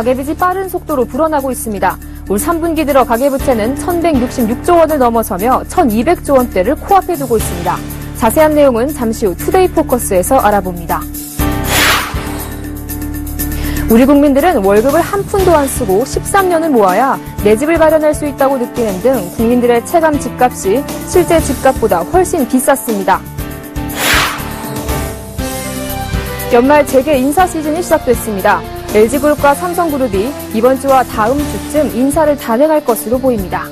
가계빚이 빠른 속도로 불어나고 있습니다. 올 3분기 들어 가계부채는 1,166조 원을 넘어서며 1,200조 원대를 코앞에 두고 있습니다. 자세한 내용은 잠시 후 투데이 포커스에서 알아봅니다. 우리 국민들은 월급을 한 푼도 안 쓰고 13년을 모아야 내 집을 마련할 수 있다고 느끼는 등 국민들의 체감 집값이 실제 집값보다 훨씬 비쌌습니다. 연말 재계 인사 시즌이 시작됐습니다. LG그룹과 삼성그룹이 이번 주와 다음 주쯤 인사를 단행할 것으로 보입니다.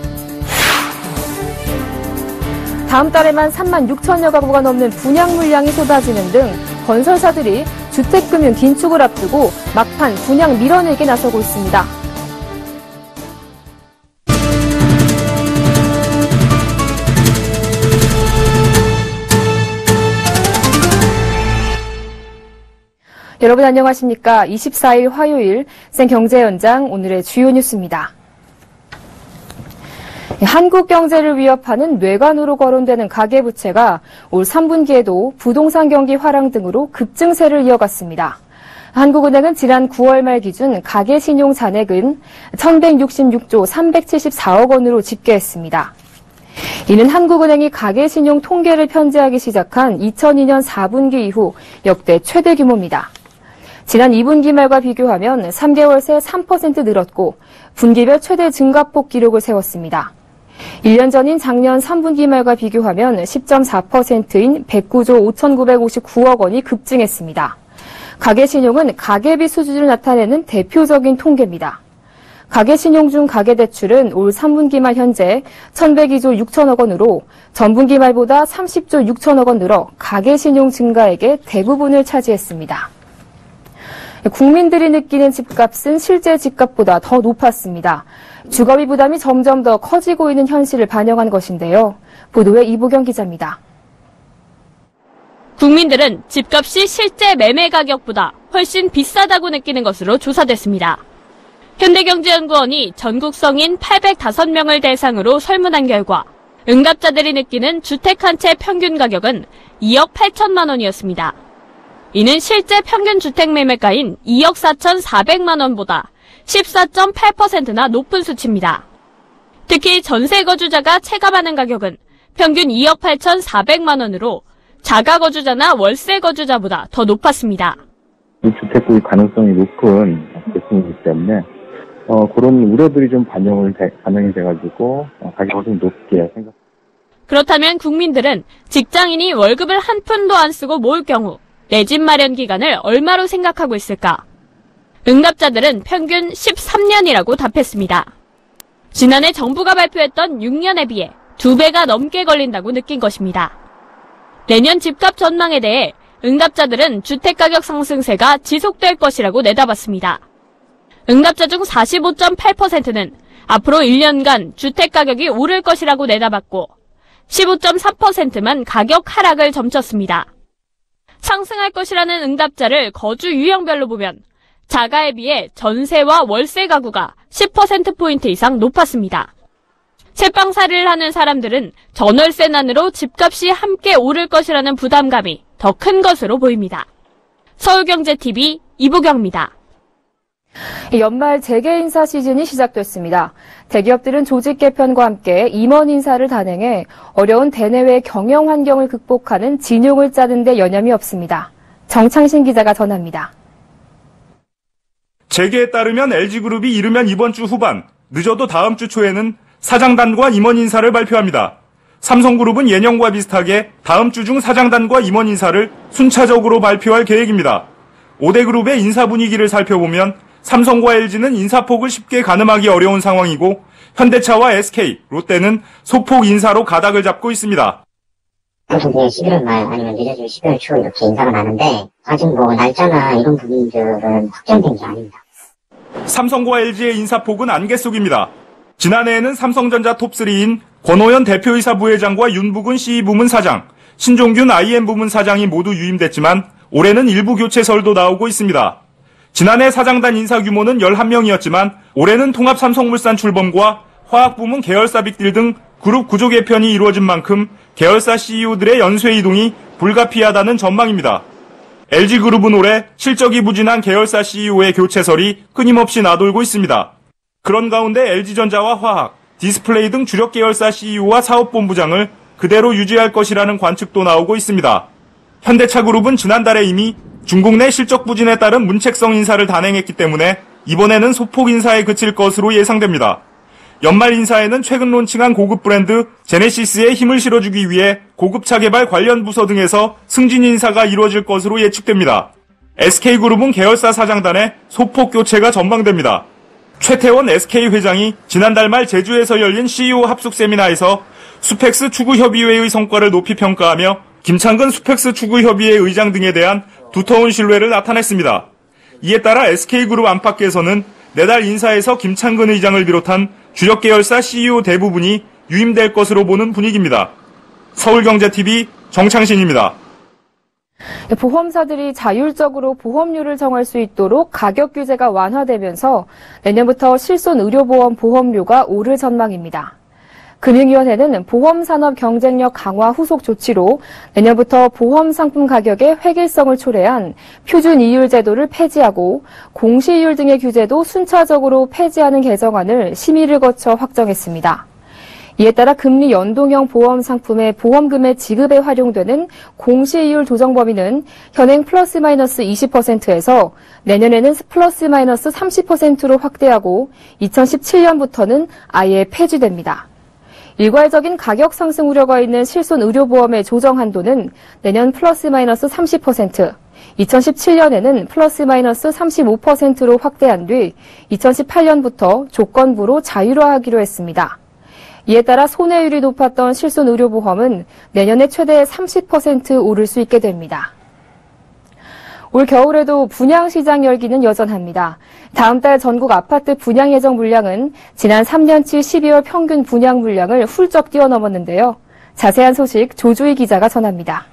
다음 달에만 3만 6천여 가구가 넘는 분양 물량이 쏟아지는 등 건설사들이 주택금융 긴축을 앞두고 막판 분양 밀어내기에 나서고 있습니다. 여러분 안녕하십니까? 24일 화요일 생경제연장 오늘의 주요 뉴스입니다. 한국 경제를 위협하는 뇌관으로 거론되는 가계부채가 올 3분기에도 부동산 경기 하락 등으로 급증세를 이어갔습니다. 한국은행은 지난 9월 말 기준 가계신용 잔액은 1,166조 374억 원으로 집계했습니다. 이는 한국은행이 가계신용 통계를 편제하기 시작한 2002년 4분기 이후 역대 최대 규모입니다. 지난 2분기 말과 비교하면 3개월 새 3% 늘었고 분기별 최대 증가폭 기록을 세웠습니다. 1년 전인 작년 3분기 말과 비교하면 10.4%인 109조 5,959억 원이 급증했습니다. 가계신용은 가계비 수준을 나타내는 대표적인 통계입니다. 가계신용 중 가계대출은 올 3분기 말 현재 1,102조 6천억 원으로 전분기 말보다 30조 6천억 원 늘어 가계신용 증가액의 대부분을 차지했습니다. 국민들이 느끼는 집값은 실제 집값보다 더 높았습니다. 주거비 부담이 점점 더 커지고 있는 현실을 반영한 것인데요. 보도에 이보경 기자입니다. 국민들은 집값이 실제 매매 가격보다 훨씬 비싸다고 느끼는 것으로 조사됐습니다. 현대경제연구원이 전국 성인 805명을 대상으로 설문한 결과 응답자들이 느끼는 주택 한 채 평균 가격은 2억 8천만 원이었습니다. 이는 실제 평균 주택 매매가인 2억 4,400만 원보다 14.8%나 높은 수치입니다. 특히 전세 거주자가 체감하는 가격은 평균 2억 8,400만 원으로 자가 거주자나 월세 거주자보다 더 높았습니다. 주택 구입 가능성이 높은 제품이기 때문에 그런 우려들이 좀 반영이 돼가지고 가격을 좀 높게 생각합니다. 그렇다면 국민들은 직장인이 월급을 한 푼도 안 쓰고 모을 경우 내 집 마련 기간을 얼마로 생각하고 있을까? 응답자들은 평균 13년이라고 답했습니다. 지난해 정부가 발표했던 6년에 비해 2배가 넘게 걸린다고 느낀 것입니다. 내년 집값 전망에 대해 응답자들은 주택가격 상승세가 지속될 것이라고 내다봤습니다. 응답자 중 45.8%는 앞으로 1년간 주택가격이 오를 것이라고 내다봤고 15.3%만 가격 하락을 점쳤습니다. 상승할 것이라는 응답자를 거주 유형별로 보면 자가에 비해 전세와 월세 가구가 10%포인트 이상 높았습니다. 채빵살이를 하는 사람들은 전월세난으로 집값이 함께 오를 것이라는 부담감이 더 큰 것으로 보입니다. 서울경제TV 이보경입니다. 연말 재계 인사 시즌이 시작됐습니다. 대기업들은 조직 개편과 함께 임원 인사를 단행해 어려운 대내외 경영 환경을 극복하는 진용을 짜는 데 여념이 없습니다. 정창신 기자가 전합니다. 재계에 따르면 LG그룹이 이르면 이번 주 후반, 늦어도 다음 주 초에는 사장단과 임원 인사를 발표합니다. 삼성그룹은 예년과 비슷하게 다음 주 중 사장단과 임원 인사를 순차적으로 발표할 계획입니다. 5대 그룹의 인사 분위기를 살펴보면 삼성과 LG는 인사폭을 쉽게 가늠하기 어려운 상황이고 현대차와 SK, 롯데는 소폭 인사로 가닥을 잡고 있습니다. 보통 11월 말 아니면 늦어지면 12월 초 이렇게 인사가 나는데 아직 날짜나 이런 부분들은 확정된 게 아닙니다. 삼성과 LG의 인사폭은 안개 속입니다. 지난해에는 삼성전자 톱3인 권오현 대표이사 부회장과 윤부근 CE부문 사장, 신종균 IM부문 사장이 모두 유임됐지만 올해는 일부 교체설도 나오고 있습니다. 지난해 사장단 인사 규모는 11명이었지만 올해는 통합삼성물산 출범과 화학부문 계열사 빅딜 등 그룹 구조 개편이 이루어진 만큼 계열사 CEO들의 연쇄 이동이 불가피하다는 전망입니다. LG그룹은 올해 실적이 부진한 계열사 CEO의 교체설이 끊임없이 나돌고 있습니다. 그런 가운데 LG전자와 화학, 디스플레이 등 주력 계열사 CEO와 사업본부장을 그대로 유지할 것이라는 관측도 나오고 있습니다. 현대차그룹은 지난달에 이미 중국 내 실적 부진에 따른 문책성 인사를 단행했기 때문에 이번에는 소폭 인사에 그칠 것으로 예상됩니다. 연말 인사에는 최근 론칭한 고급 브랜드 제네시스에 힘을 실어주기 위해 고급차 개발 관련 부서 등에서 승진 인사가 이루어질 것으로 예측됩니다. SK그룹은 계열사 사장단의 소폭 교체가 전망됩니다. 최태원 SK 회장이 지난달 말 제주에서 열린 CEO 합숙 세미나에서 수펙스 추구협의회의 성과를 높이 평가하며 김창근 수펙스 추구협의회 의장 등에 대한 두터운 신뢰를 나타냈습니다. 이에 따라 SK그룹 안팎에서는 내달 인사에서 김창근 의장을 비롯한 주력 계열사 CEO 대부분이 유임될 것으로 보는 분위기입니다. 서울경제TV 정창신입니다. 보험사들이 자율적으로 보험료를 정할 수 있도록 가격 규제가 완화되면서 내년부터 실손의료보험 보험료가 오를 전망입니다. 금융위원회는 보험산업 경쟁력 강화 후속 조치로 내년부터 보험상품 가격의 획일성을 초래한 표준이율 제도를 폐지하고 공시이율 등의 규제도 순차적으로 폐지하는 개정안을 심의를 거쳐 확정했습니다. 이에 따라 금리 연동형 보험 상품의 보험금의 지급에 활용되는 공시이율 조정 범위는 현행 플러스 마이너스 20%에서 내년에는 플러스 마이너스 30%로 확대하고 2017년부터는 아예 폐지됩니다. 일괄적인 가격 상승 우려가 있는 실손 의료보험의 조정 한도는 내년 플러스 마이너스 30%, 2017년에는 플러스 마이너스 35%로 확대한 뒤 2018년부터 조건부로 자율화하기로 했습니다. 이에 따라 손해율이 높았던 실손 의료보험은 내년에 최대 30% 오를 수 있게 됩니다. 올 겨울에도 분양시장 열기는 여전합니다. 다음 달 전국 아파트 분양 예정 물량은 지난 3년치 12월 평균 분양 물량을 훌쩍 뛰어넘었는데요. 자세한 소식 조주희 기자가 전합니다.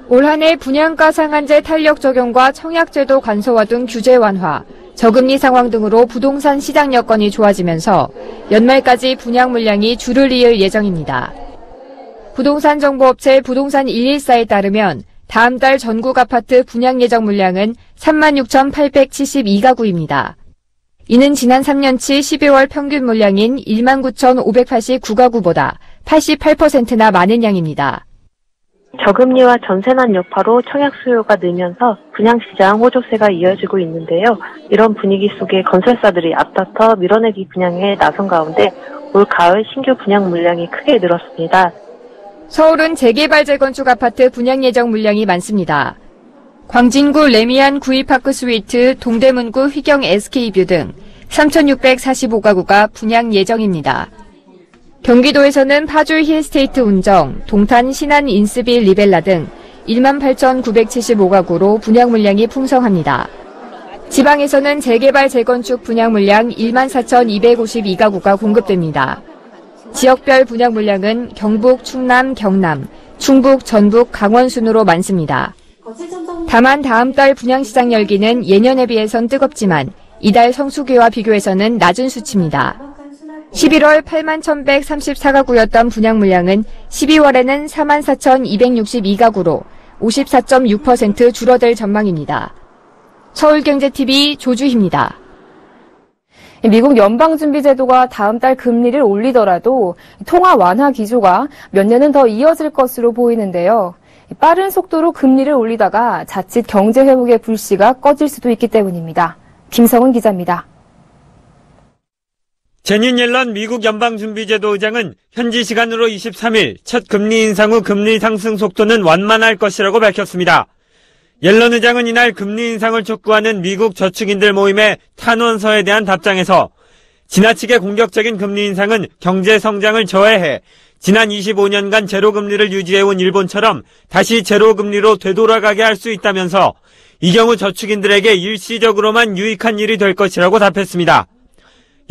올 한 해 분양가 상한제 탄력 적용과 청약제도 간소화 등 규제 완화, 저금리 상황 등으로 부동산 시장 여건이 좋아지면서 연말까지 분양 물량이 줄을 이을 예정입니다. 부동산 정보업체 부동산 114에 따르면 다음 달 전국 아파트 분양 예정 물량은 36,872가구입니다. 이는 지난 3년치 12월 평균 물량인 19,589가구보다 88%나 많은 양입니다. 저금리와 전세난 여파로 청약 수요가 늘면서 분양시장 호조세가 이어지고 있는데요. 이런 분위기 속에 건설사들이 앞다퉈 밀어내기 분양에 나선 가운데 올 가을 신규 분양 물량이 크게 늘었습니다. 서울은 재개발 재건축 아파트 분양 예정 물량이 많습니다. 광진구 레미안 구이파크 스위트, 동대문구 휘경 SK뷰 등 3,645가구가 분양 예정입니다. 경기도에서는 파주 힐스테이트 운정, 동탄 신안 인스빌 리벨라 등 18,975가구로 분양 물량이 풍성합니다. 지방에서는 재개발 재건축 분양 물량 14,252가구가 공급됩니다. 지역별 분양 물량은 경북, 충남, 경남, 충북, 전북, 강원 순으로 많습니다. 다만 다음 달 분양시장 열기는 예년에 비해선 뜨겁지만 이달 성수기와 비교해서는 낮은 수치입니다. 11월 81,134가구였던 분양 물량은 12월에는 44,262가구로 54.6% 줄어들 전망입니다. 서울경제TV 조주희입니다. 미국 연방준비제도가 다음 달 금리를 올리더라도 통화 완화 기조가 몇 년은 더 이어질 것으로 보이는데요. 빠른 속도로 금리를 올리다가 자칫 경제 회복의 불씨가 꺼질 수도 있기 때문입니다. 김성은 기자입니다. 제닛 옐런 미국 연방준비제도 의장은 현지 시간으로 23일 첫 금리 인상 후 금리 상승 속도는 완만할 것이라고 밝혔습니다. 옐런 의장은 이날 금리 인상을 촉구하는 미국 저축인들 모임의 탄원서에 대한 답장에서 지나치게 공격적인 금리 인상은 경제 성장을 저해해 지난 25년간 제로금리를 유지해온 일본처럼 다시 제로금리로 되돌아가게 할 수 있다면서 이 경우 저축인들에게 일시적으로만 유익한 일이 될 것이라고 답했습니다.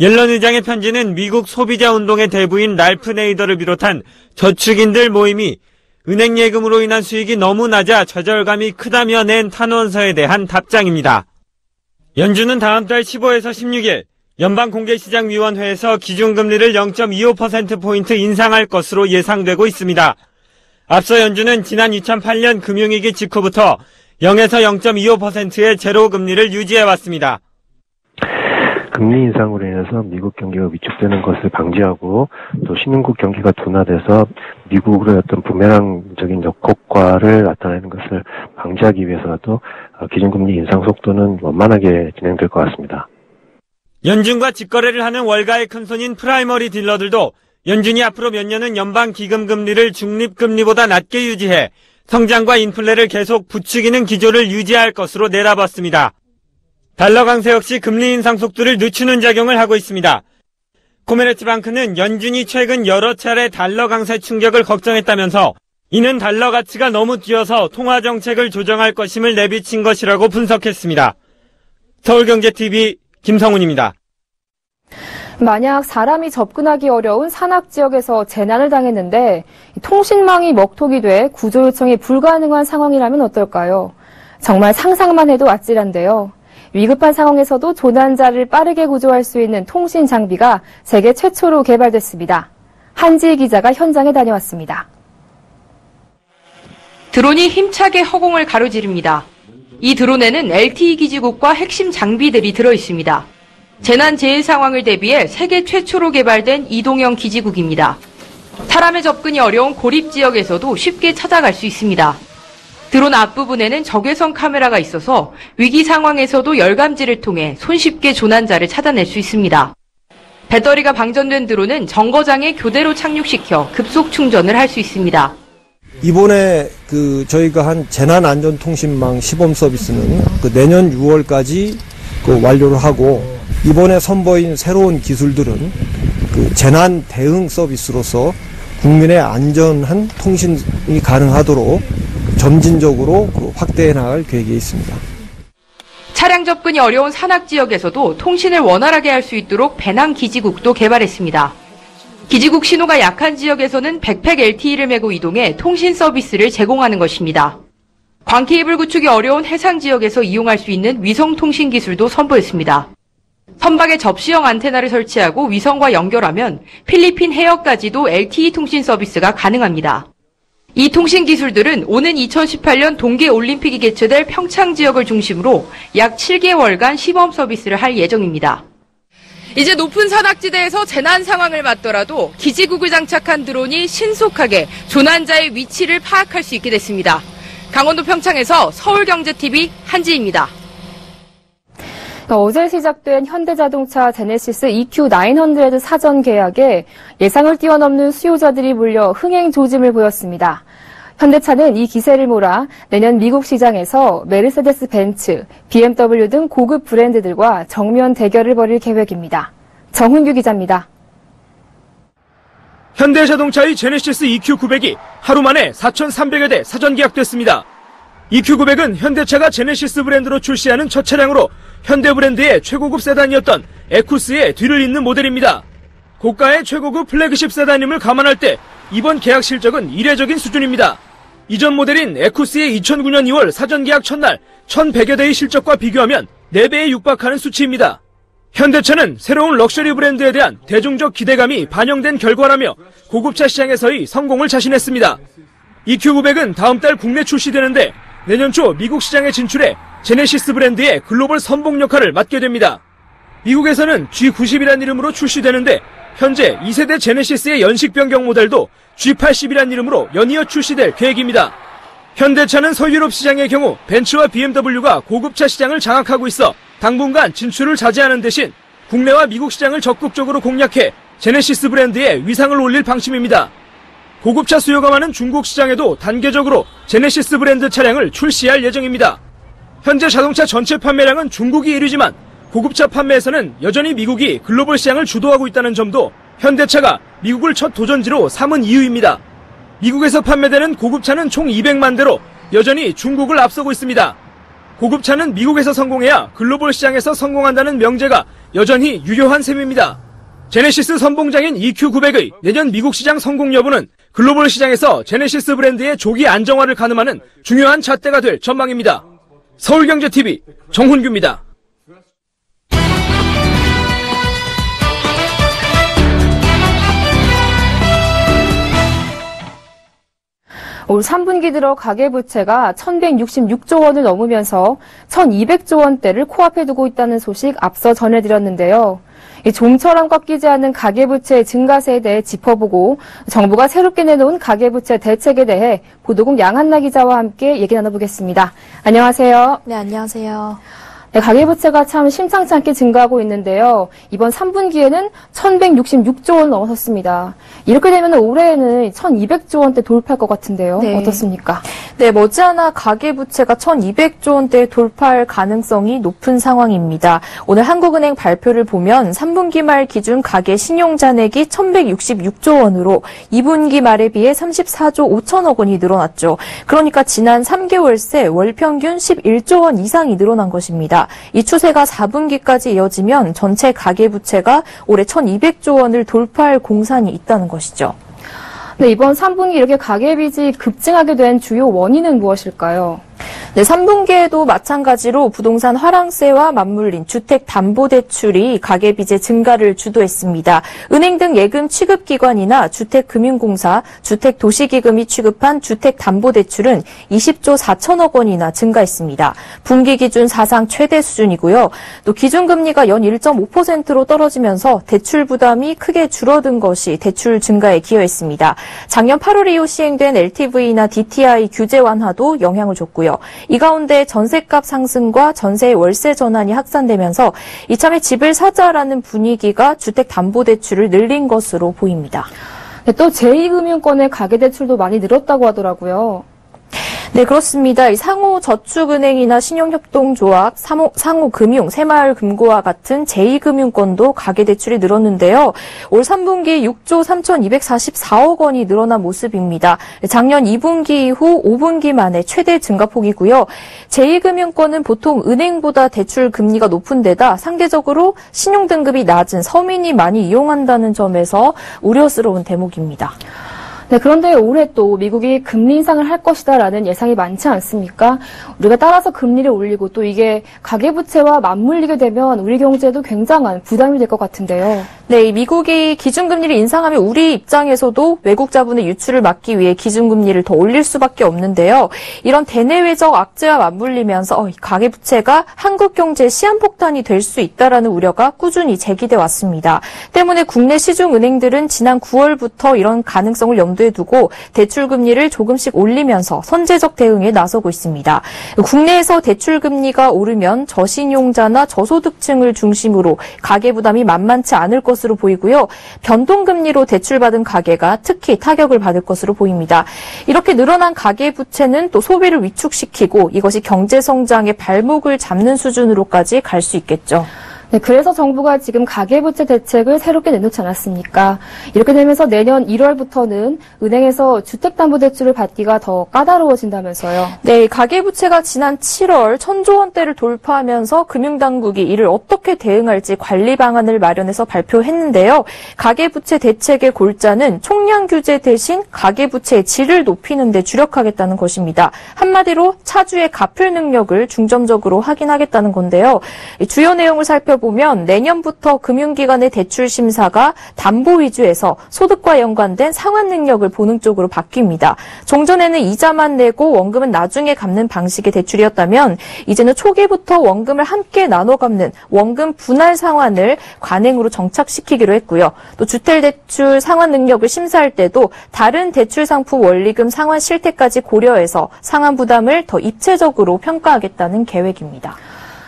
옐런 의장의 편지는 미국 소비자 운동의 대부인 랄프 네이더를 비롯한 저축인들 모임이 은행 예금으로 인한 수익이 너무 낮아 좌절감이 크다며 낸 탄원서에 대한 답장입니다. 연준은 다음 달 15에서 16일 연방공개시장위원회에서 기준금리를 0.25%포인트 인상할 것으로 예상되고 있습니다. 앞서 연준은 지난 2008년 금융위기 직후부터 0에서 0.25%의 제로 금리를 유지해왔습니다. 금리 인상으로 인해서 미국 경기가 위축되는 것을 방지하고 또 신흥국 경기가 둔화돼서 미국의 어떤 부메랑적인 역효과를 나타내는 것을 방지하기 위해서라도 기준금리 인상 속도는 원만하게 진행될 것 같습니다. 연준과 직거래를 하는 월가의 큰손인 프라이머리 딜러들도 연준이 앞으로 몇 년은 연방 기금 금리를 중립금리보다 낮게 유지해 성장과 인플레를 계속 부추기는 기조를 유지할 것으로 내다봤습니다. 달러 강세 역시 금리 인상 속도를 늦추는 작용을 하고 있습니다. 코메르츠방크는 연준이 최근 여러 차례 달러 강세 충격을 걱정했다면서 이는 달러 가치가 너무 뛰어서 통화 정책을 조정할 것임을 내비친 것이라고 분석했습니다. 서울경제TV 김성훈입니다. 만약 사람이 접근하기 어려운 산악지역에서 재난을 당했는데 통신망이 먹통이 돼 구조 요청이 불가능한 상황이라면 어떨까요? 정말 상상만 해도 아찔한데요. 위급한 상황에서도 조난자를 빠르게 구조할 수 있는 통신 장비가 세계 최초로 개발됐습니다. 한지희 기자가 현장에 다녀왔습니다. 드론이 힘차게 허공을 가로지릅니다. 이 드론에는 LTE 기지국과 핵심 장비들이 들어있습니다. 재난 재해 상황을 대비해 세계 최초로 개발된 이동형 기지국입니다. 사람의 접근이 어려운 고립 지역에서도 쉽게 찾아갈 수 있습니다. 드론 앞부분에는 적외선 카메라가 있어서 위기 상황에서도 열감지를 통해 손쉽게 조난자를 찾아낼 수 있습니다. 배터리가 방전된 드론은 정거장에 교대로 착륙시켜 급속 충전을 할 수 있습니다. 이번에 저희가 한 재난안전통신망 시범 서비스는 내년 6월까지 완료를 하고 이번에 선보인 새로운 기술들은 재난 대응 서비스로서 국민의 안전한 통신이 가능하도록 점진적으로 확대해 나갈 계획이 있습니다. 차량 접근이 어려운 산악 지역에서도 통신을 원활하게 할 수 있도록 배낭 기지국도 개발했습니다. 기지국 신호가 약한 지역에서는 백팩 LTE를 메고 이동해 통신 서비스를 제공하는 것입니다. 광케이블 구축이 어려운 해상 지역에서 이용할 수 있는 위성 통신 기술도 선보였습니다. 선박에 접시형 안테나를 설치하고 위성과 연결하면 필리핀 해역까지도 LTE 통신 서비스가 가능합니다. 이 통신 기술들은 오는 2018년 동계올림픽이 개최될 평창 지역을 중심으로 약 7개월간 시범 서비스를 할 예정입니다. 이제 높은 산악지대에서 재난 상황을 맞더라도 기지국을 장착한 드론이 신속하게 조난자의 위치를 파악할 수 있게 됐습니다. 강원도 평창에서 서울경제TV 한지입니다. 어제 시작된 현대자동차 제네시스 EQ900 사전 계약에 예상을 뛰어넘는 수요자들이 몰려 흥행 조짐을 보였습니다. 현대차는 이 기세를 몰아 내년 미국 시장에서 메르세데스 벤츠, BMW 등 고급 브랜드들과 정면 대결을 벌일 계획입니다. 정훈규 기자입니다. 현대자동차의 제네시스 EQ900이 하루 만에 4,300여 대 사전 계약됐습니다. EQ900은 현대차가 제네시스 브랜드로 출시하는 첫 차량으로 현대 브랜드의 최고급 세단이었던 에쿠스의 뒤를 잇는 모델입니다. 고가의 최고급 플래그십 세단임을 감안할 때 이번 계약 실적은 이례적인 수준입니다. 이전 모델인 에쿠스의 2009년 2월 사전 계약 첫날 1,100여 대의 실적과 비교하면 4배에 육박하는 수치입니다. 현대차는 새로운 럭셔리 브랜드에 대한 대중적 기대감이 반영된 결과라며 고급차 시장에서의 성공을 자신했습니다. EQ900은 다음 달 국내 출시되는데 내년 초 미국 시장에 진출해 제네시스 브랜드의 글로벌 선봉 역할을 맡게 됩니다. 미국에서는 G90이란 이름으로 출시되는데 현재 2세대 제네시스의 연식 변경 모델도 G80이란 이름으로 연이어 출시될 계획입니다. 현대차는 서유럽 시장의 경우 벤츠와 BMW가 고급차 시장을 장악하고 있어 당분간 진출을 자제하는 대신 국내와 미국 시장을 적극적으로 공략해 제네시스 브랜드의 위상을 올릴 방침입니다. 고급차 수요가 많은 중국 시장에도 단계적으로 제네시스 브랜드 차량을 출시할 예정입니다. 현재 자동차 전체 판매량은 중국이 1위지만 고급차 판매에서는 여전히 미국이 글로벌 시장을 주도하고 있다는 점도 현대차가 미국을 첫 도전지로 삼은 이유입니다. 미국에서 판매되는 고급차는 총 200만 대로 여전히 중국을 앞서고 있습니다. 고급차는 미국에서 성공해야 글로벌 시장에서 성공한다는 명제가 여전히 유효한 셈입니다. 제네시스 선봉장인 EQ900의 내년 미국 시장 성공 여부는 글로벌 시장에서 제네시스 브랜드의 조기 안정화를 가늠하는 중요한 잣대가 될 전망입니다. 서울경제TV 정훈규입니다. 올 3분기 들어 가계부채가 1,166조 원을 넘으면서 1,200조 원대를 코앞에 두고 있다는 소식 앞서 전해드렸는데요. 좀처럼 꺾이지 않는 가계부채 증가세에 대해 짚어보고 정부가 새롭게 내놓은 가계부채 대책에 대해 보도국 양한나 기자와 함께 얘기 나눠보겠습니다. 안녕하세요. 네, 안녕하세요. 네, 가계부채가 참 심상치 않게 증가하고 있는데요. 이번 3분기에는 1,166조 원 넘어섰습니다. 이렇게 되면 올해에는 1,200조 원대 돌파할 것 같은데요. 네. 어떻습니까? 네, 머지않아 가계부채가 1,200조 원대에 돌파할 가능성이 높은 상황입니다. 오늘 한국은행 발표를 보면 3분기 말 기준 가계 신용잔액이 1,166조 원으로 2분기 말에 비해 34조 5천억 원이 늘어났죠. 그러니까 지난 3개월 새 월 평균 11조 원 이상이 늘어난 것입니다. 이 추세가 4분기까지 이어지면 전체 가계부채가 올해 1,200조 원을 돌파할 공산이 있다는 것이죠. 네, 이번 3분기 이렇게 가계빚이 급증하게 된 주요 원인은 무엇일까요? 네, 3분기에도 마찬가지로 부동산 하락세와 맞물린 주택담보대출이 가계빚의 증가를 주도했습니다. 은행 등 예금 취급기관이나 주택금융공사, 주택도시기금이 취급한 주택담보대출은 20조 4천억 원이나 증가했습니다. 분기 기준 사상 최대 수준이고요. 또 기준금리가 연 1.5%로 떨어지면서 대출 부담이 크게 줄어든 것이 대출 증가에 기여했습니다. 작년 8월 이후 시행된 LTV나 DTI 규제 완화도 영향을 줬고요. 이 가운데 전셋값 상승과 전세의 월세 전환이 확산되면서 이참에 집을 사자라는 분위기가 주택담보대출을 늘린 것으로 보입니다. 네, 또 제2금융권의 가계대출도 많이 늘었다고 하더라고요. 네, 그렇습니다. 이 상호저축은행이나 신용협동조합, 상호금융, 새마을금고와 같은 제2금융권도 가계대출이 늘었는데요. 올 3분기 6조 3,244억 원이 늘어난 모습입니다. 작년 2분기 이후 5분기 만에 최대 증가폭이고요. 제2금융권은 보통 은행보다 대출 금리가 높은 데다 상대적으로 신용등급이 낮은 서민이 많이 이용한다는 점에서 우려스러운 대목입니다. 네, 그런데 올해 또 미국이 금리 인상을 할 것이다라는 예상이 많지 않습니까? 우리가 따라서 금리를 올리고 또 이게 가계부채와 맞물리게 되면 우리 경제에도 굉장한 부담이 될 것 같은데요. 네, 미국이 기준금리를 인상하면 우리 입장에서도 외국 자본의 유출을 막기 위해 기준금리를 더 올릴 수밖에 없는데요. 이런 대내외적 악재와 맞물리면서 가계부채가 한국 경제의 시한폭탄이 될 수 있다라는 우려가 꾸준히 제기돼 왔습니다. 때문에 국내 시중은행들은 지난 9월부터 이런 가능성을 염두에 두고 대출금리를 조금씩 올리면서 선제적 대응에 나서고 있습니다. 국내에서 대출금리가 오르면 저신용자나 저소득층을 중심으로 가계부담이 만만치 않을 것으로 보이고요. 변동금리로 대출받은 가계가 특히 타격을 받을 것으로 보입니다. 이렇게 늘어난 가계부채는 또 소비를 위축시키고 이것이 경제성장의 발목을 잡는 수준으로까지 갈 수 있겠죠. 네, 그래서 정부가 지금 가계부채 대책을 새롭게 내놓지 않았습니까? 이렇게 되면서 내년 1월부터는 은행에서 주택담보대출을 받기가 더 까다로워진다면서요. 네, 가계부채가 지난 7월 1,000조 원대를 돌파하면서 금융당국이 이를 어떻게 대응할지 관리 방안을 마련해서 발표했는데요. 가계부채 대책의 골자는 총량 규제 대신 가계부채의 질을 높이는 데 주력하겠다는 것입니다. 한마디로 차주의 갚을 능력을 중점적으로 확인하겠다는 건데요. 주요 내용을 살펴보면 내년부터 금융기관의 대출 심사가 담보 위주에서 소득과 연관된 상환 능력을 보는 쪽으로 바뀝니다. 종전에는 이자만 내고 원금은 나중에 갚는 방식의 대출이었다면 이제는 초기부터 원금을 함께 나눠 갚는 원금 분할 상환을 관행으로 정착시키기로 했고요. 또 주택대출 상환 능력을 심사할 때도 다른 대출 상품 원리금 상환 실태까지 고려해서 상환 부담을 더 입체적으로 평가하겠다는 계획입니다.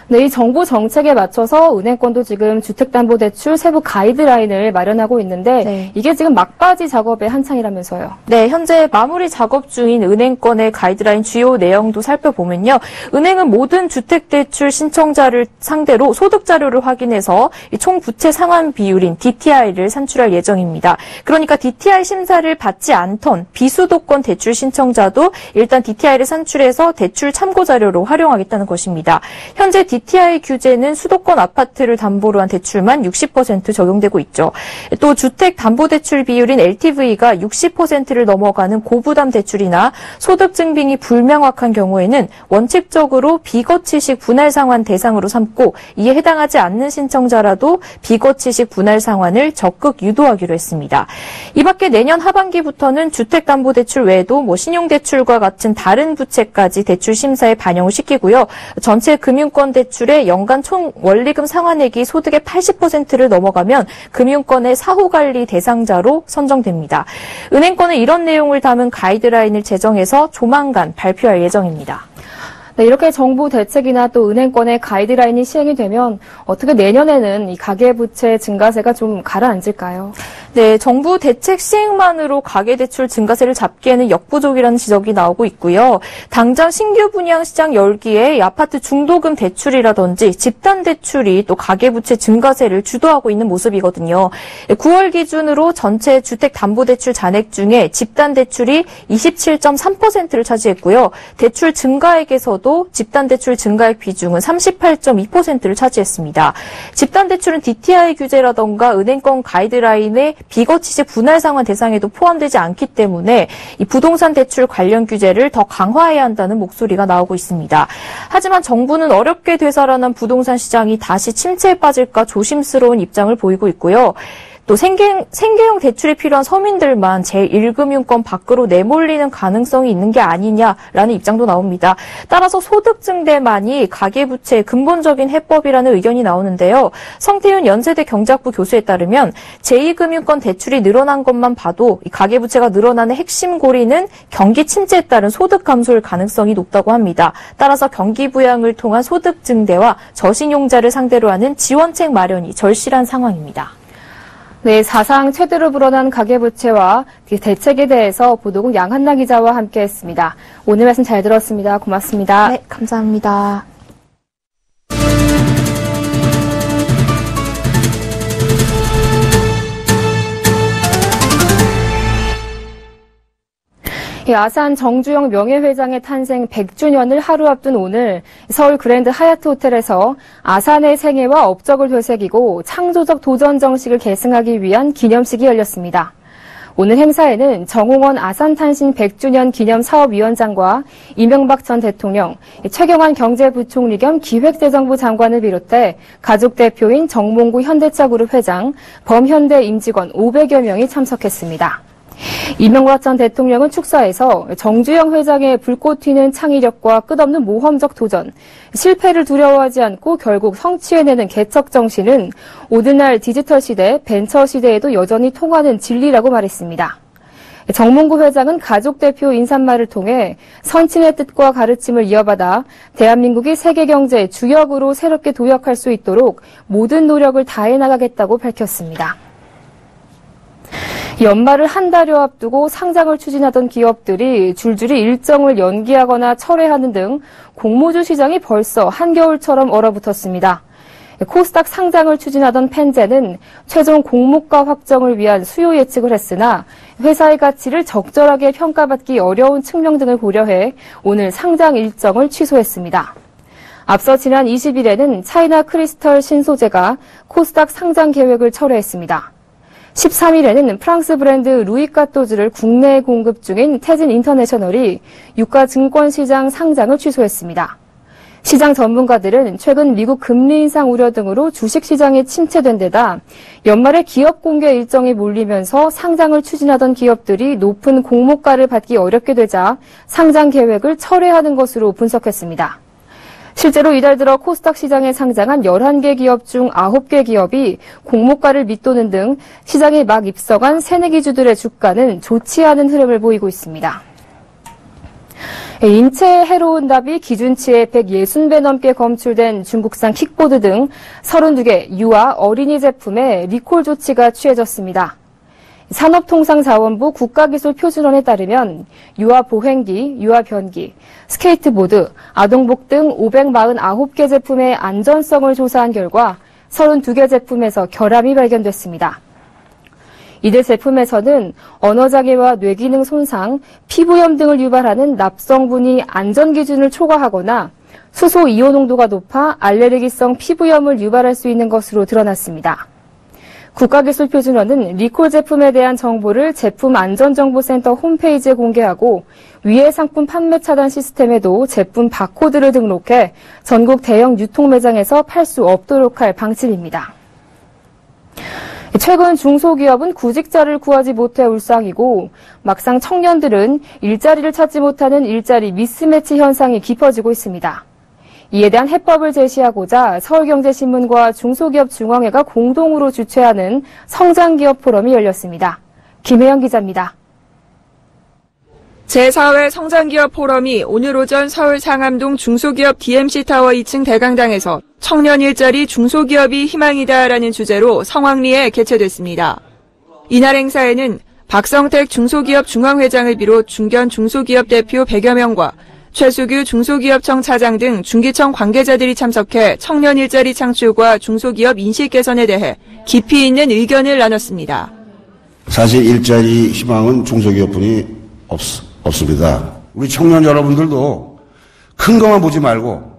네, 이 정부 정책에 맞춰서 은행권도 지금 주택담보대출 세부 가이드라인을 마련하고 있는데 이게 지금 막바지 작업의 한창이라면서요. 네, 현재 마무리 작업 중인 은행권의 가이드라인 주요 내용도 살펴보면요. 은행은 모든 주택대출 신청자를 상대로 소득 자료를 확인해서 총 부채 상환 비율인 DTI를 산출할 예정입니다. 그러니까 DTI 심사를 받지 않던 비수도권 대출 신청자도 일단 DTI를 산출해서 대출 참고 자료로 활용하겠다는 것입니다. 현재 DTI 규제는 수도권 아파트를 담보로 한 대출만 60% 적용되고 있죠. 또 주택담보대출 비율인 LTV가 60%를 넘어가는 고부담 대출이나 소득 증빙이 불명확한 경우에는 원칙적으로 비거치식 분할 상환 대상으로 삼고 이에 해당하지 않는 신청자라도 비거치식 분할 상환을 적극 유도하기로 했습니다. 이 밖에 내년 하반기부터는 주택담보대출 외에도 신용대출과 같은 다른 부채까지 대출 심사에 반영을 시키고요. 전체 금융권 대출의 연간 총 원리금 상환액이 소득의 80%를 넘어가면 금융권의 사후관리 대상자로 선정됩니다. 은행권은 이런 내용을 담은 가이드라인을 제정해서 조만간 발표할 예정입니다. 네, 이렇게 정부 대책이나 또 은행권의 가이드라인이 시행이 되면 어떻게 내년에는 이 가계부채 증가세가 좀 가라앉을까요? 네, 정부 대책 시행만으로 가계대출 증가세를 잡기에는 역부족이라는 지적이 나오고 있고요. 당장 신규 분양 시장 열기에 아파트 중도금 대출이라든지 집단대출이 또 가계부채 증가세를 주도하고 있는 모습이거든요. 9월 기준으로 전체 주택담보대출 잔액 중에 집단대출이 27.3%를 차지했고요. 대출 증가액에서도 집단대출 증가액 비중은 38.2%를 차지했습니다. 집단대출은 DTI 규제라던가 은행권 가이드라인에 비거치식 분할 상환 대상에도 포함되지 않기 때문에 이 부동산 대출 관련 규제를 더 강화해야 한다는 목소리가 나오고 있습니다. 하지만 정부는 어렵게 되살아난 부동산 시장이 다시 침체에 빠질까 조심스러운 입장을 보이고 있고요. 또 생계형 대출이 필요한 서민들만 제1금융권 밖으로 내몰리는 가능성이 있는 게 아니냐라는 입장도 나옵니다. 따라서 소득 증대만이 가계부채의 근본적인 해법이라는 의견이 나오는데요. 성태윤 연세대 경제학부 교수에 따르면 제2금융권 대출이 늘어난 것만 봐도 이 가계부채가 늘어나는 핵심 고리는 경기 침체에 따른 소득 감소일 가능성이 높다고 합니다. 따라서 경기 부양을 통한 소득 증대와 저신용자를 상대로 하는 지원책 마련이 절실한 상황입니다. 네, 사상 최대로 불어난 가계부채와 대책에 대해서 보도국 양한나 기자와 함께했습니다. 오늘 말씀 잘 들었습니다. 고맙습니다. 네, 감사합니다. 아산 정주영 명예회장의 탄생 100주년을 하루 앞둔 오늘 서울 그랜드 하얏트 호텔에서 아산의 생애와 업적을 되새기고 창조적 도전 정식을 계승하기 위한 기념식이 열렸습니다. 오늘 행사에는 정홍원 아산탄신 100주년 기념사업위원장과 이명박 전 대통령, 최경환 경제부총리 겸 기획재정부 장관을 비롯해 가족 대표인 정몽구 현대차그룹 회장, 범현대 임직원 500여 명이 참석했습니다. 이명박 전 대통령은 축사에서 정주영 회장의 불꽃 튀는 창의력과 끝없는 모험적 도전, 실패를 두려워하지 않고 결국 성취해내는 개척 정신은 오늘날 디지털 시대, 벤처 시대에도 여전히 통하는 진리라고 말했습니다. 정몽구 회장은 가족 대표 인사말을 통해 선친의 뜻과 가르침을 이어받아 대한민국이 세계 경제의 주역으로 새롭게 도약할 수 있도록 모든 노력을 다해 나가겠다고 밝혔습니다. 연말을 한 달여 앞두고 상장을 추진하던 기업들이 줄줄이 일정을 연기하거나 철회하는 등 공모주 시장이 벌써 한겨울처럼 얼어붙었습니다. 코스닥 상장을 추진하던 펜젠은 최종 공모가 확정을 위한 수요 예측을 했으나 회사의 가치를 적절하게 평가받기 어려운 측면 등을 고려해 오늘 상장 일정을 취소했습니다. 앞서 지난 20일에는 차이나 크리스털 신소재가 코스닥 상장 계획을 철회했습니다. 13일에는 프랑스 브랜드 루이카토즈를 국내에 공급 중인 태진 인터내셔널이 유가 증권시장 상장을 취소했습니다. 시장 전문가들은 최근 미국 금리 인상 우려 등으로 주식시장이 침체된 데다 연말에 기업 공개 일정이 몰리면서 상장을 추진하던 기업들이 높은 공모가를 받기 어렵게 되자 상장 계획을 철회하는 것으로 분석했습니다. 실제로 이달 들어 코스닥 시장에 상장한 11개 기업 중 9개 기업이 공모가를 밑도는 등 시장에 막 입성한 새내기주들의 주가는 좋지 않은 흐름을 보이고 있습니다. 인체에 해로운 답이 기준치의 160배 넘게 검출된 중국산 킥보드 등 32개 유아 어린이 제품에 리콜 조치가 취해졌습니다. 산업통상자원부 국가기술표준원에 따르면 유아 보행기, 유아 변기, 스케이트보드, 아동복 등 549개 제품의 안전성을 조사한 결과 32개 제품에서 결함이 발견됐습니다. 이들 제품에서는 언어장애와 뇌기능 손상, 피부염 등을 유발하는 납성분이 안전기준을 초과하거나 수소 이온 농도가 높아 알레르기성 피부염을 유발할 수 있는 것으로 드러났습니다. 국가기술표준원은 리콜 제품에 대한 정보를 제품안전정보센터 홈페이지에 공개하고 위해 상품 판매 차단 시스템에도 제품 바코드를 등록해 전국 대형 유통 매장에서 팔 수 없도록 할 방침입니다. 최근 중소기업은 구직자를 구하지 못해 울상이고 막상 청년들은 일자리를 찾지 못하는 일자리 미스매치 현상이 깊어지고 있습니다. 이에 대한 해법을 제시하고자 서울경제신문과 중소기업중앙회가 공동으로 주최하는 성장기업 포럼이 열렸습니다. 김혜영 기자입니다. 제4회 성장기업 포럼이 오늘 오전 서울 상암동 중소기업 DMC타워 2층 대강당에서 청년 일자리 중소기업이 희망이다라는 주제로 성황리에 개최됐습니다. 이날 행사에는 박성택 중소기업 중앙회장을 비롯 중견 중소기업 대표 100여 명과 최수규 중소기업청 차장 등 중기청 관계자들이 참석해 청년 일자리 창출과 중소기업 인식 개선에 대해 깊이 있는 의견을 나눴습니다. 사실 일자리 희망은 중소기업뿐이 없습니다. 우리 청년 여러분들도 큰 것만 보지 말고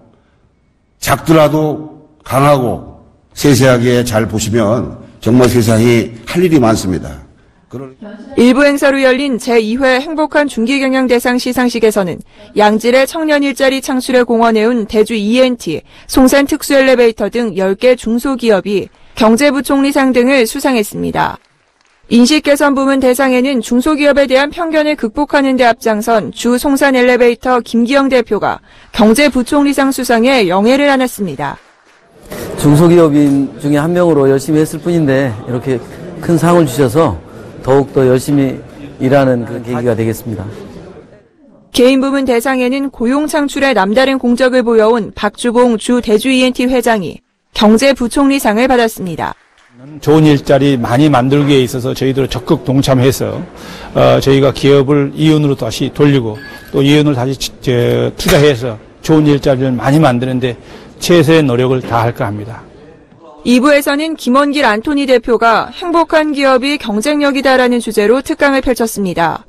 작더라도 강하고 세세하게 잘 보시면 정말 세상이 할 일이 많습니다. 일부 행사로 열린 제2회 행복한 중기경영대상 시상식에서는 양질의 청년 일자리 창출에 공헌해온 대주 ENT, 송산 특수엘리베이터 등 10개 중소기업이 경제부총리상 등을 수상했습니다. 인식개선 부문 대상에는 중소기업에 대한 편견을 극복하는 데 앞장선 주 송산 엘리베이터 김기영 대표가 경제부총리상 수상에 영예를 안았습니다. 중소기업인 중에 한 명으로 열심히 했을 뿐인데 이렇게 큰 상을 주셔서 더욱더 열심히 일하는 그런 계기가 되겠습니다. 개인 부문 대상에는 고용 창출에 남다른 공적을 보여온 박주봉 주 대주 ENT 회장이 경제부총리상을 받았습니다. 좋은 일자리 많이 만들기에 있어서 저희들 적극 동참해서 저희가 기업을 이윤으로 다시 돌리고 또 이윤을 다시 투자해서 좋은 일자리를 많이 만드는데 최선의 노력을 다할까 합니다. 2부에서는 김원길 안토니 대표가 행복한 기업이 경쟁력이다라는 주제로 특강을 펼쳤습니다.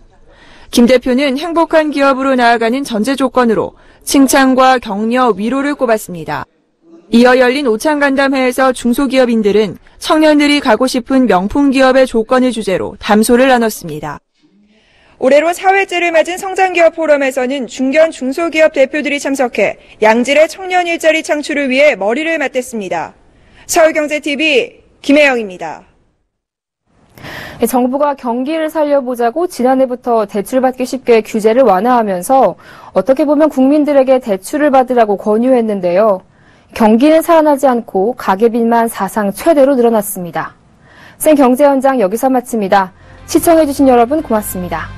김 대표는 행복한 기업으로 나아가는 전제 조건으로 칭찬과 격려, 위로를 꼽았습니다. 이어 열린 오찬간담회에서 중소기업인들은 청년들이 가고 싶은 명품 기업의 조건을 주제로 담소를 나눴습니다. 올해로 4회째를 맞은 성장기업 포럼에서는 중견 중소기업 대표들이 참석해 양질의 청년 일자리 창출을 위해 머리를 맞댔습니다. 서울경제TV 김혜영입니다. 정부가 경기를 살려보자고 지난해부터 대출받기 쉽게 규제를 완화하면서 어떻게 보면 국민들에게 대출을 받으라고 권유했는데요. 경기는 살아나지 않고 가계빚만 사상 최대로 늘어났습니다. 생경제 현장 여기서 마칩니다. 시청해주신 여러분 고맙습니다.